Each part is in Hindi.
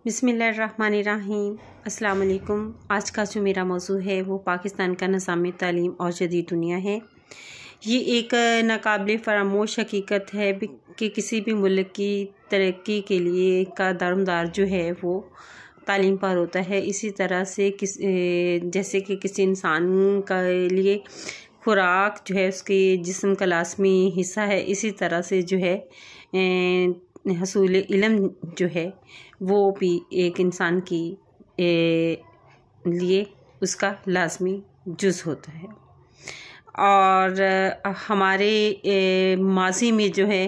बिस्मिल्लाहिर्रहमानिर्रहीम। अस्सलाम वालेकुम। आज का जो मेरा मौजू है वो पाकिस्तान का निज़ाम तालीम और जदीद दुनिया है। ये एक नाकाबिले फरामोश हकीकत है कि किसी भी मुल्क की तरक्की के लिए का दारोमदार जो है वो तालीम पर होता है। इसी तरह से जैसे कि किसी इंसान का लिए खुराक जो है उसके जिस्म का लाज़मी हिस्सा है, इसी तरह से जो है हसूल इल्म जो है वो भी एक इंसान की लिए उसका लाज़मी जुज़ होता है। और हमारे माजी में जो है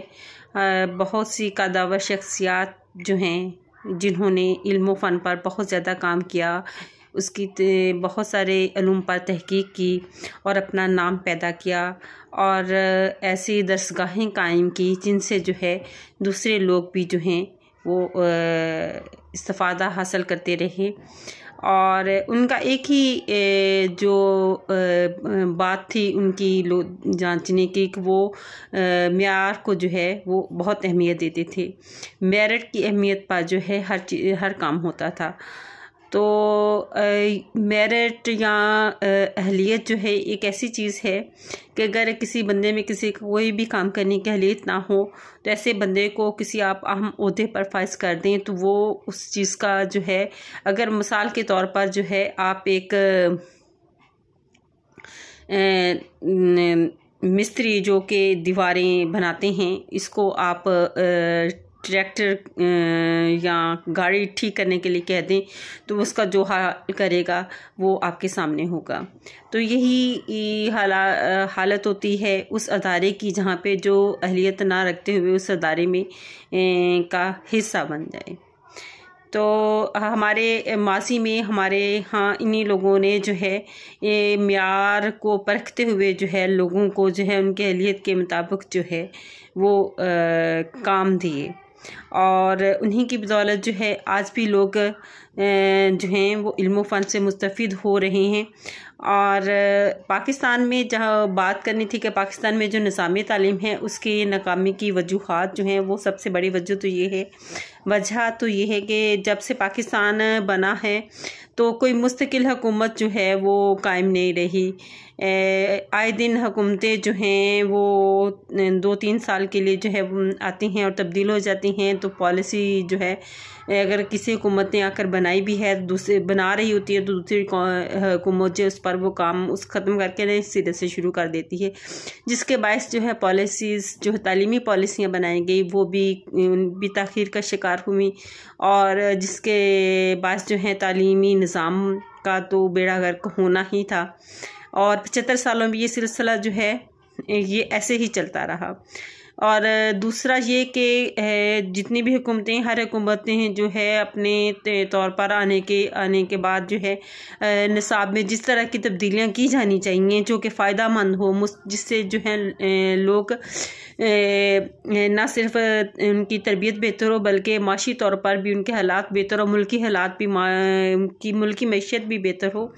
बहुत सी कादावर शख्सियात जो हैं जिन्होंने इल्म फ़न पर बहुत ज़्यादा काम किया, उसकी बहुत सारे इल्म पर तहकीक की और अपना नाम पैदा किया और ऐसी दरसगाहें कायम की जिनसे जो है दूसरे लोग भी जो हैं वो इस्तिफ़ादा हासिल करते रहे। और उनका एक ही जो बात थी उनकी जांचने की कि वो मेयार को जो है वो बहुत अहमियत देते थे। मेरिट की अहमियत पर जो है हर काम होता था। तो मेरिट या अहलियत जो है एक ऐसी चीज़ है कि अगर किसी बंदे में किसी कोई भी काम करने की अहलियत ना हो तो ऐसे बंदे को किसी आप अहम ओहदे पर फाइज कर दें तो वो उस चीज़ का जो है, अगर मिसाल के तौर पर जो है आप एक मिस्त्री जो कि दीवारें बनाते हैं, इसको आप ट्रैक्टर या गाड़ी ठीक करने के लिए कह दें तो उसका जो हाल करेगा वो आपके सामने होगा। तो यही हालत होती है उस अदारे की जहाँ पे जो अहलियत ना रखते हुए उस अदारे में का हिस्सा बन जाए। तो हमारे माजी में हमारे यहाँ इन्हीं लोगों ने जो है ये मेयार को परखते हुए जो है लोगों को जो है उनके अहलियत के मुताबिक जो है वो काम दिए और उन्हीं की बदौलत जो है आज भी लोग जो हैं वो इल्म फ़न से मुस्तफ़ीद हो रहे हैं। और पाकिस्तान में जहाँ बात करनी थी कि पाकिस्तान में जो निज़ाम तालीम है उसकी नाकामी की वजूहात जो हैं वो सबसे बड़ी वजह तो ये है कि जब से पाकिस्तान बना है तो कोई मुस्तकिल हुकूमत जो है वो कायम नहीं रही। आए दिन हुकूमतें जो हैं वो 2-3 साल के लिए जो है आती हैं और तब्दील हो जाती हैं। तो पॉलिसी जो है अगर किसी हुकूमत ने आकर बनाई भी है दूसरे बना रही होती है तो दूसरी हुकूमत जो उस पर वो काम उस ख़त्म करके नए सिरे से शुरू कर देती है, जिसके बायस जो है पॉलिसीज़ जो तालीमी पॉलिसियाँ बनाई गई वो भी ताख़ीर का शिकार हुई और जिसके बायस जो है तालीमी निज़ाम का तो बेड़ा गर्क होना ही था। और 75 सालों में ये सिलसिला जो है ये ऐसे ही चलता रहा। और दूसरा ये कि जितनी भी हुकूमतें हर हुकूमतें जो है अपने तौर पर आने के बाद जो है निसाब में जिस तरह की तब्दीलियाँ की जानी चाहिए जो कि फ़ायदा मंद हो, जिससे जो है लोग ना सिर्फ उनकी तरबियत बेहतर हो बल्कि माशी तौर पर भी उनके हालात बेहतर हो, मुल्की हालात भी मुल्की मैशियत भी बेहतर हो।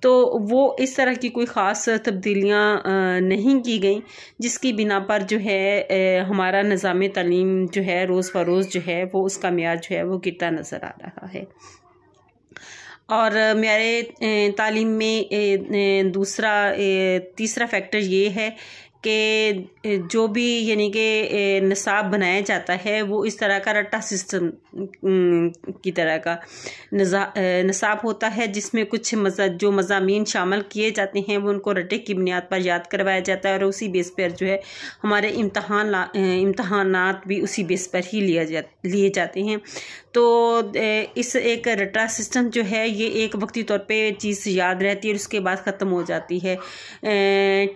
तो वो इस तरह की कोई ख़ास तब्दीलियाँ नहीं की गई जिसकी बिना पर जो है हमारा निज़ाम तालीम जो है रोज़ बरोज़ जो है वो उसका मेयार जो है वो गिरता नज़र आ रहा है। और मेरे तालीम में तीसरा फैक्टर ये है कि जो भी यानी कि निसाब बनाया जाता है वो इस तरह का रट्टा सिस्टम की तरह का निसाब होता है जिसमें कुछ जो मज़ामीन शामिल किए जाते हैं वो उनको रट्टे की बुनियाद पर याद करवाया जाता है और उसी बेस पर जो है हमारे इम्तहानात भी उसी बेस पर ही लिए जाते हैं। तो इस एक रट्टा सिस्टम जो है ये एक वक्ती तौर पे चीज़ याद रहती है और उसके बाद ख़त्म हो जाती है।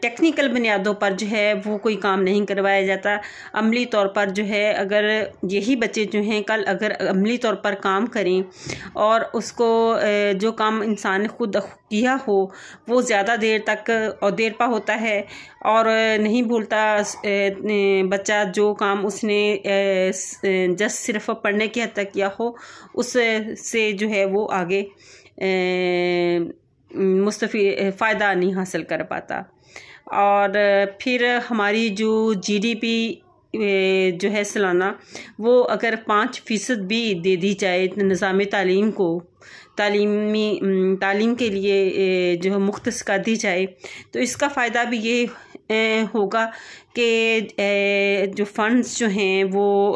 टेक्निकल बुनियादों पर जो है वो कोई काम नहीं करवाया जाता। अमली तौर पर जो है अगर यही बच्चे जो हैं कल अगर अमली तौर पर काम करें और उसको जो काम इंसान ने खुद किया हो वो ज़्यादा देर तक और देर पा होता है और नहीं भूलता बच्चा जो काम उसने जस्ट सिर्फ पढ़ने की हद तक किया हो उससे जो है वो आगे फ़ायदा नहीं हासिल कर पाता। और फिर हमारी जो GDP जो है सालाना वो अगर 5% भी दे दी जाए निज़ाम तालीम को, तालीम के लिए जो है मुख्तस कर दी जाए, तो इसका फ़ायदा भी ये होगा कि जो फंड्स जो हैं वो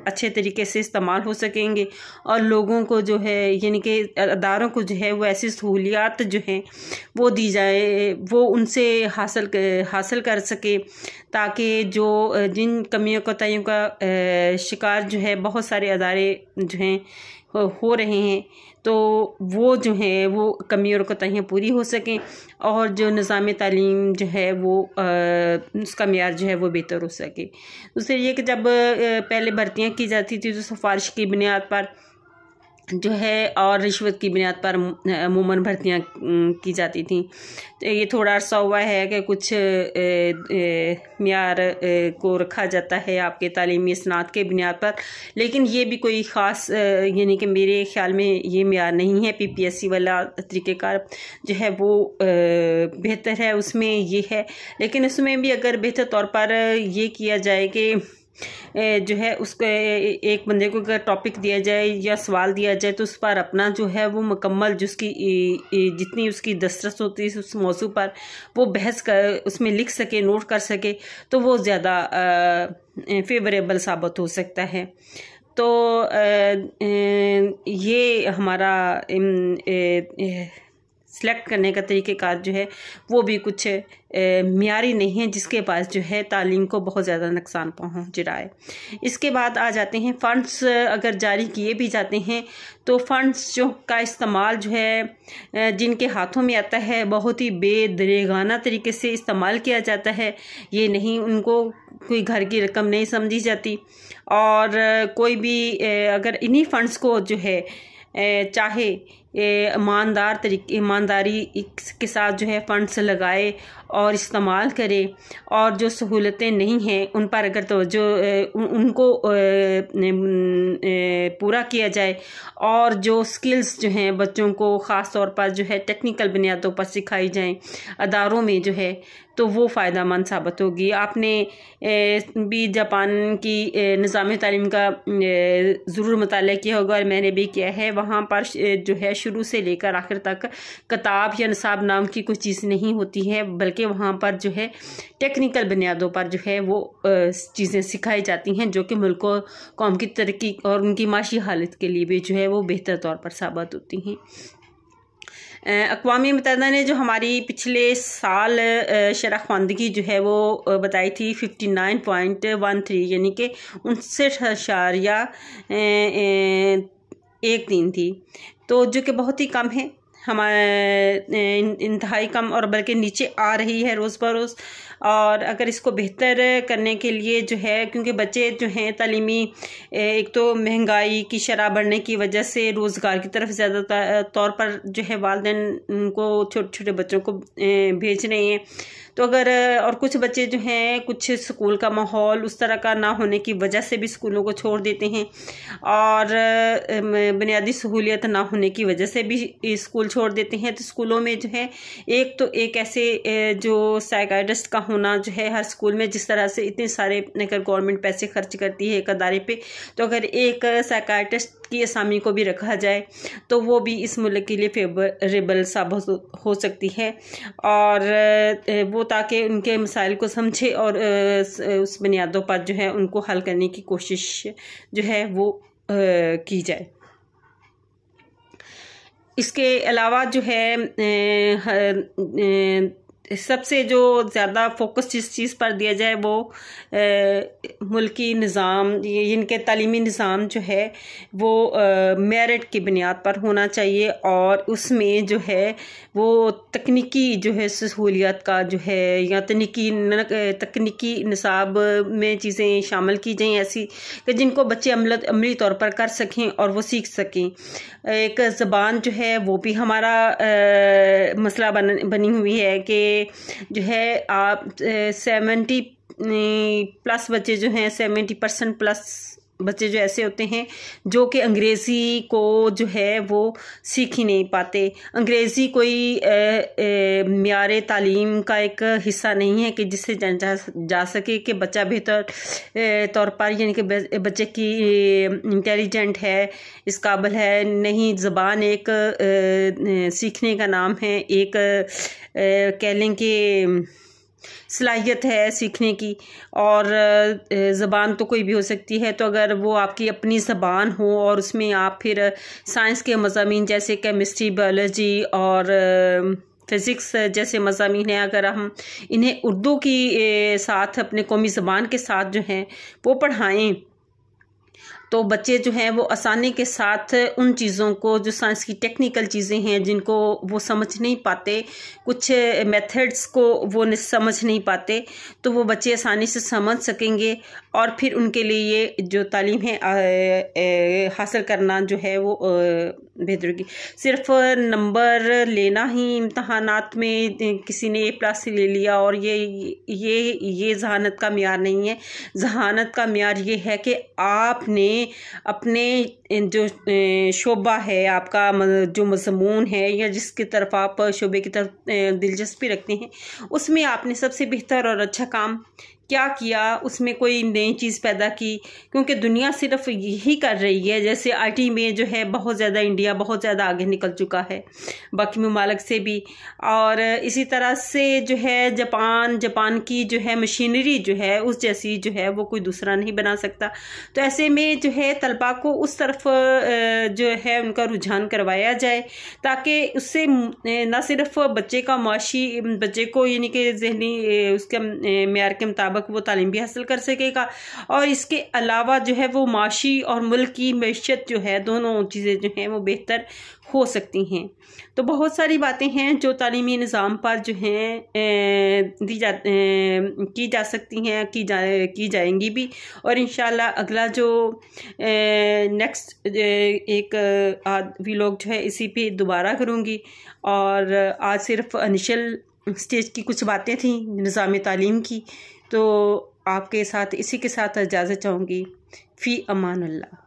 अच्छे तरीके से इस्तेमाल हो सकेंगे और लोगों को जो है यानी कि अदारों को जो है वो ऐसी सहूलियात जो हैं वो दी जाए, वो उनसे हासिल कर सके, ताकि जो जिन कमियों कोताहियों का शिकार जो है बहुत सारे अदारे जो हैं हो रहे हैं, तो वो जो है वो कमी और कोताहियाँ पूरी हो सकें और जो निज़ाम तालीम जो है वो उसका मेयार जो है वो बेहतर हो सके। दूसरी ये कि जब पहले भर्तियाँ की जाती थी तो सिफारिश की बुनियाद पर जो है और रिश्वत की बुनियाद पर अमूमन भर्तियाँ की जाती थी। तो ये थोड़ा अर्सा हुआ है कि कुछ मेयार को रखा जाता है आपके तालीमी इसनाद के बुनियाद पर, लेकिन ये भी कोई ख़ास यानी कि मेरे ख्याल में ये मेयार नहीं है। PPSC वाला तरीक़ेकार जो है वो बेहतर है, उसमें ये है, लेकिन उसमें भी अगर बेहतर तौर पर ये किया जाए कि जो है उसको एक बंदे को अगर टॉपिक दिया जाए या सवाल दिया जाए तो उस पर अपना जो है वो मुकम्मल जिसकी जितनी उसकी दस्तरस होती है उस मौजू पर वो बहस कर उसमें लिख सके, नोट कर सके, तो वो ज़्यादा फेवरेबल साबित हो सकता है। तो ये हमारा सेलेक्ट करने का तरीक़ेकार जो है वो भी कुछ मियारी नहीं है, जिसके पास जो है तालीम को बहुत ज़्यादा नुकसान पहुंच रहा है। इसके बाद आ जाते हैं फ़ंड्स। अगर जारी किए भी जाते हैं तो फ़ंड्स जो का इस्तेमाल जो है जिनके हाथों में आता है बहुत ही बेदरेगाना तरीके से इस्तेमाल किया जाता है। ये नहीं, उनको कोई घर की रकम नहीं समझी जाती और कोई भी अगर इन्हीं फ़ंड्स को जो है चाहे ईमानदारी के साथ जो है फंड्स लगाए और इस्तेमाल करे और जो सहूलतें नहीं हैं उन पर अगर तो जो उनको पूरा किया जाए और जो स्किल्स जो हैं बच्चों को ख़ास तौर पर जो है टेक्निकल बुनियादों पर सिखाई जाएं अदारों में जो है, तो वो फ़ायदेमंद साबित होगी। आपने भी जापान की निज़ाम तालीम का ज़रूर मुताला किया होगा और मैंने भी किया है। वहाँ पर जो है शुरू से लेकर आखिर तक किताब या निसाब नाम की कोई चीज़ नहीं होती है, बल्कि वहाँ पर जो है टेक्निकल बुनियादों पर जो है वो चीज़ें सिखाई जाती हैं जो कि मुल्क और कौम की तरक्की और उनकी माशी हालत के लिए भी जो है वो बेहतर तौर पर साबित होती हैं। अक़वाम मुत्तहिदा ने जो हमारी पिछले साल शरह ख़वानदगी जो है वो बताई थी 59.13 यानी कि 59.13 थी, तो जो कि बहुत ही कम है, हमारे इंतहाई कम और बल्कि नीचे आ रही है रोज़ बरोज़। और अगर इसको बेहतर करने के लिए जो है, क्योंकि बच्चे जो हैं तालीमी एक तो महंगाई की शरह बढ़ने की वजह से रोज़गार की तरफ ज़्यादा तौर पर जो है वालिदैन उनको छोटे छोटे बच्चों को भेज रहे हैं, तो अगर और कुछ बच्चे जो हैं कुछ स्कूल का माहौल उस तरह का ना होने की वजह से भी स्कूलों को छोड़ देते हैं और बुनियादी सहूलियत ना होने की वजह से भी स्कूल छोड़ देते हैं। तो स्कूलों में जो है एक तो एक ऐसे जो साइकियाट्रिस्ट का होना जो है हर स्कूल में, जिस तरह से इतने सारे अगर गवर्नमेंट पैसे खर्च करती है एक अदारे पे, तो अगर एक साइकियाट्रिस्ट की असामी को भी रखा जाए तो वो भी इस मुल्क के लिए फेवरेबल साबित हो सकती है और वो ताकि उनके मसाइल को समझे और उस बुनियादों पर जो है उनको हल करने की कोशिश जो है वो की जाए। इसके अलावा जो है सबसे जो ज़्यादा फोकस जिस चीज़ पर दिया जाए वो मुल्की निज़ाम, इनके तालीमी निज़ाम जो है वो मेरिट की बुनियाद पर होना चाहिए और उसमें जो है वो तकनीकी जो है सहूलियत का जो है या तकनीकी निसाब में चीज़ें शामिल की जाएँ ऐसी कि जिनको बच्चे अमली तौर पर कर सकें और वो सीख सकें। एक ज़बान जो है वो भी हमारा मसला बनी हुई है कि जो है आप 70+ बच्चे जो हैं 70% प्लस बच्चे जो ऐसे होते हैं जो कि अंग्रेज़ी को जो है वो सीख ही नहीं पाते। अंग्रेज़ी कोई मियारे तालीम का एक हिस्सा नहीं है कि जिससे जा सके कि बच्चा बेहतर तौर पर, यानी कि बच्चे की इंटेलिजेंट है, इस काबिल है। नहीं, ज़बान एक सीखने का नाम है, एक कह लें कि सलाहियत है सीखने की। और ज़बान तो कोई भी हो सकती है, तो अगर वो आपकी अपनी ज़बान हो और उसमें आप फिर साइंस के मज़ामीन जैसे केमिस्ट्री, बायोलॉजी और फ़िज़िक्स जैसे मज़ामीन हैं, अगर हम इन्हें उर्दू की साथ, अपने कौमी ज़बान के साथ जो हैं वो पढ़ाएं, तो बच्चे जो हैं वो आसानी के साथ उन चीज़ों को, जो साइंस की टेक्निकल चीज़ें हैं जिनको वो समझ नहीं पाते, कुछ मेथड्स को वो समझ नहीं पाते, तो वो बच्चे आसानी से समझ सकेंगे। और फिर उनके लिए ये जो तालीम है हासिल करना जो है वो बेहतर होगी। सिर्फ नंबर लेना ही इम्तहानात में, किसी ने A+ ले लिया और ये जहानत का मियार नहीं है। जहानत का मियार ये है कि आपने अपने जो शोबा है, आपका जो मज़मून है, या जिसकी तरफ आप शोबे की तरफ दिलचस्पी रखते हैं, उसमें आपने सबसे बेहतर और अच्छा काम क्या किया, उसमें कोई नई चीज़ पैदा की। क्योंकि दुनिया सिर्फ यही कर रही है, जैसे IT में जो है बहुत ज़्यादा इंडिया बहुत ज़्यादा आगे निकल चुका है बाकी ममालिक से भी। और इसी तरह से जो है जापान की जो है मशीनरी जो है उस जैसी जो है वो कोई दूसरा नहीं बना सकता। तो ऐसे में जो है तलबा को उस तरफ जो है उनका रुझान करवाया जाए, ताकि उससे न सिर्फ बच्चे का माशी, बच्चे को यानी कि ज़हनी उसके मेयार के मुताबिक वो तालीम भी हासिल कर सकेगा, और इसके अलावा जो है वो माशी और मुल्क की मैशत जो है, दोनों चीज़ें जो हैं वो बेहतर हो सकती हैं। तो बहुत सारी बातें हैं जो तालीमी निज़ाम पर जो हैं की जा सकती हैं, की जाएंगी भी। और इंशाल्लाह अगला जो नेक्स्ट एक व्लॉग जो है इसी पे दोबारा करूँगी। और आज सिर्फ इनिशियल स्टेज की कुछ बातें थी निज़ाम तालीम की, तो आपके साथ इसी के साथ इजाज़त चाहूँगी। फ़ी अमान अल्लाह।